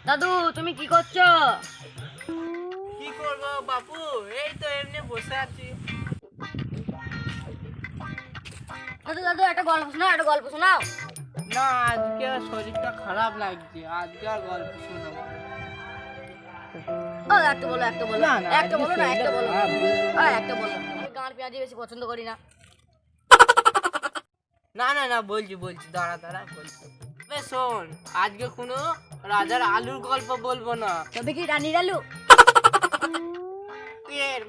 দাদু তুমি কি করছো? কি করবো বাপু, এই তো এমনি বসে আছি। দাদু দাদু একটা গল্প শোনাও, একটা গল্প শোনাও। না, আজকে শরীরটা খারাপ লাগছে, আজকে আর গল্প শোনাবো না। ও একটা বলো, একটা বলো, না, না, একটা বলো, না আজকে একটা বলো, শরীরটা খারাপ। একটা বলো। আমি গাঁর পেঁয়াজি বেশি পছন্দ করি না। না না না, বলছি দাঁড়া বলছি। শোন, আজকে কোনো রাজার আলুর গল্প বলবো না। তবে কি রানীর আলু?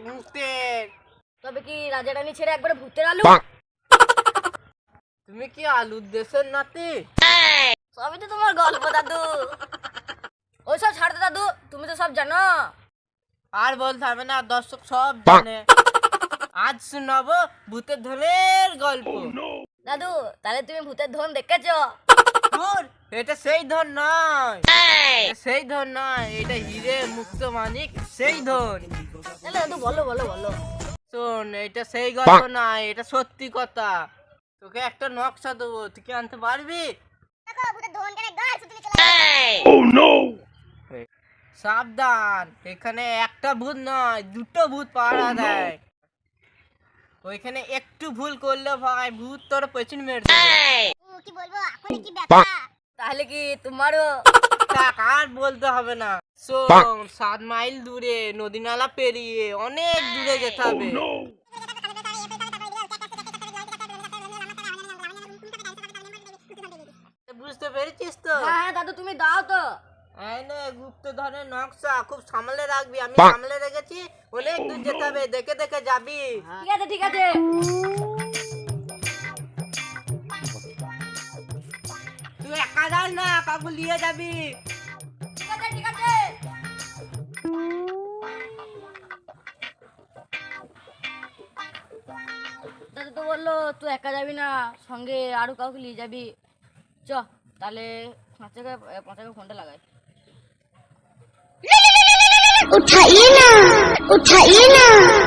ভূতের। তবে কি রাজা রানী ছেড়ে একবারে ভূতের আলু? তুমি কি আলুর দেশের নাতি? সবই তো তোমার গল্প দাদু। ওইসব ছাড়তে দাদু, তুমি তো সব জানো। আর বলতে হবে না, দর্শক সব জানে। আজ শোনাবো ভূতের ধনের গল্প। দাদু তাহলে তুমি ভূতের ধন দেখেছো? ধুর, এটা সেই ধন নয়, সেই ধন নয়, এটা হিরে মুক্ত মানিক সেই ধন। তাহলে দাদু বলো বলো বলো। শোন, এটা সেই গল্প নয়, এটা সত্যি কথা। তোকে একটা নকশা দেবো, তুই কি আনতে পারবি? সাবধান, এখানে একটা ভূত নয়, দুটো ভূত পাহারা দেয়। ওইখানে একটু ভুল করলে ভাই ভূত তোর পেছন মেরে দেবে। কি বলবো এখন কি ব্যাপার? তাহলে কি তোমারও? থাক, আর বলতে হবে না। শোন, 7 মাইল দূরে নদী নালা পেরিয়ে অনেক দূরে যেতে হবে। বুঝতে পেরেছিস তো? হ্যাঁ দাদু তুমি দাও তো। এই নে গুপ্তধনের নকশা, খুব সামলে রাখবি। আমি সামলে রেখেছি, অনেক দূর যেতে হবে, দেখে দেখে যাবি। ঠিক আছে ঠিক আছে। তুই একা যাস না, কাকু নিয়ে যাবি। ঠিক আছে ঠিক আছে। দাদু তো বললো তুই একা যাবি না, সঙ্গে আরো কাউকে নিয়ে যাবি। চ তাহলে 5 টাকা ফোনটা লাগাই। उठाइए ना।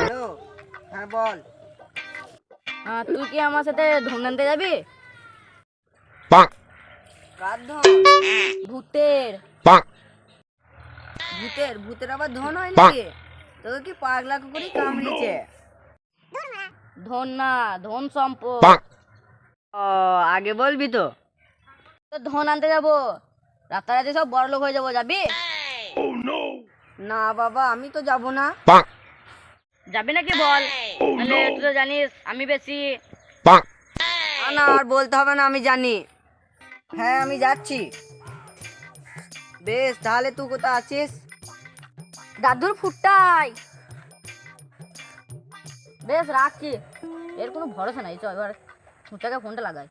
হ্যালো, হ্যাঁ বল। তুই কি আমার সাথে ধন আনতে যাবি? কার ধন? ভূতের। ভূতের আবার ধন হয় নাকি? তোকে কি পাগলা কুকুরি কামড়িয়েছে? ধন না, ধন সম্পদ। ও, আগে বলবি তো। তো ধন আনতে যাবো, রাতারাতি সব বড় লোক হয়ে যাবো, যাবি? না বাবা, আমি তো যাব না। যাবি নাকি বল? তাহলে তুই তো জানিস আমি বেশি। না, আর বলতে হবে না, আমি জানি। হ্যাঁ, আমি যাচ্ছি। বেশ, তাহলে তুই কোথায় আছিস? দাদুর ফুটাই। বেশ রাখছি, এর কোনো ভরসা নাই। চল এবার 5 টাকা ফোনটা লাগাই।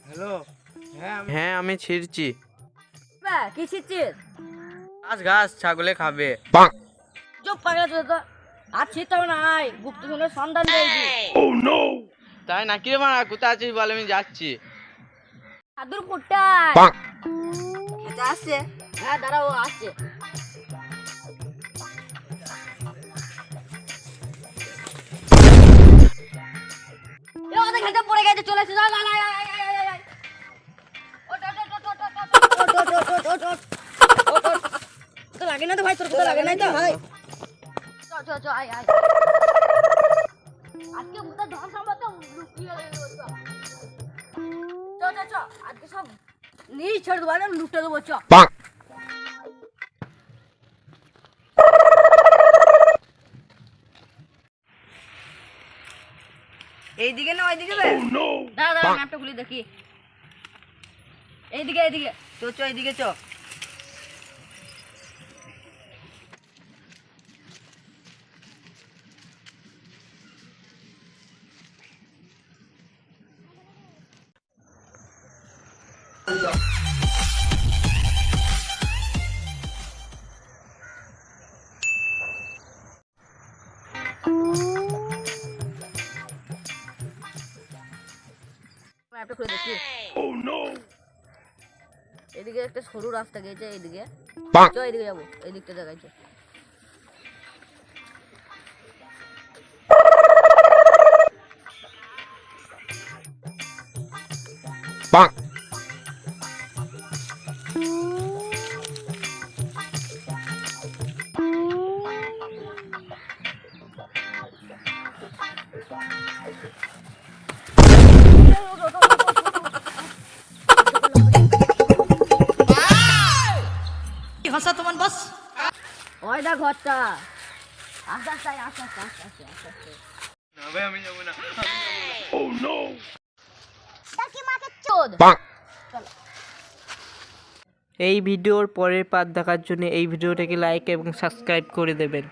হ্যালো। হ্যাঁ, আমি ছিড়ছি। কি ছিচ্ছিস? ঘাস ছাগলে খাবে। চুপ পাগলা চলে তো। আর ছিটতে হবে না, আয় গুপ্ত ধনের সন্ধান পেয়েছি। তাই নাকি রে মারা, কোথায় আছিস বল, আমি যাচ্ছি। দাদুর ফুটাই। খেতে আসছে? হ্যাঁ দাঁড়াও, আসছে। এ ওদের খেতে পড়ে গেছে, চলে এসে যা। তো লাগে না তো ভাই, তোর কোথাও লাগে নাই তো? চ আয় আয়। আজকে ভূতের ধন সম্পদ তো লুকিয়ে গেল। চ আজকে সব নিয়ে ছেড়ে দেবো, একদম লুটে দেবো। চ এইদিকে না ওইদিকে? দাঁড়া ম্যাপটা খুলে দেখি। এইদিকে এইদিকে। চ এইদিকে চ। ম্যাপটা খুলে দেখি। এদিকে এইদিকে একটা সরু রাস্তা গেছে, এইদিকে চ, এইদিকে যাবো, এই দিকটা দেখাচ্ছে। ওই দা ঘরটা, আস্তে আস্তে আয়, আস্তে আস্তে আস্তে আস্তে আস্তে আস্তে। না ভাই আমি যাবো না। চোদ। চলো। এই ভিডিওর পরের পার্ট দেখার জন্য এই ভিডিওটাকে লাইক এবং সাবস্ক্রাইব করে দেবেন।